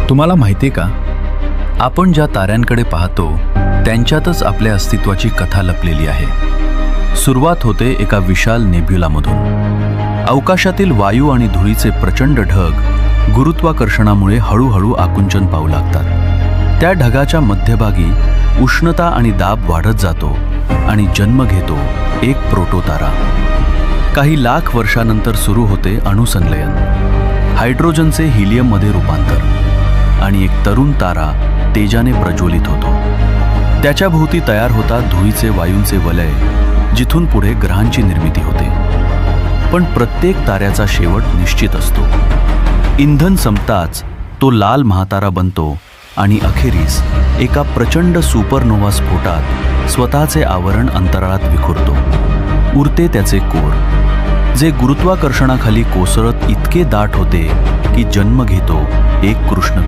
तुम्हाला माहिती आहे का, आपण ज्या ताऱ्यांकडे पाहतो त्यांच्यातच आपल्या अस्तित्वाची कथा लपलेली आहे. सुरुवात होते एका विशाल नेब्युलामधून. अवकाशातील वायू आणि धुळीचे प्रचंड ढग गुरुत्वाकर्षणामुळे हळूहळू आकुंचन पावू लागतात. त्या ढगाच्या मध्यभागी उष्णता आणि दाब वाढत जातो आणि जन्म घेतो एक प्रोटोतारा. काही लाख वर्षानंतर सुरू होते अणुसंलयन, हायड्रोजनचे हिलियममध्ये रूपांतर आणि एक तरुण तारा तेजाने प्रज्वलित होतो. त्याच्या भोवती तयार होतात धुळीचे वायूंचे वलय, जिथून पुढे ग्रहांची निर्मिती होते. पण प्रत्येक ताऱ्याचा शेवट निश्चित असतो. इंधन संपताच तो लाल महातारा बनतो आणि अखेरीस एका प्रचंड सुपरनोव्हा स्फोटात स्वतःचे आवरण अंतराळात विखुरतो. उरते त्याचे कोर, जे गुरुत्वाकर्षणाखाली कोसळत इतके दाट होते की जन्म घेतो एक कृष्ण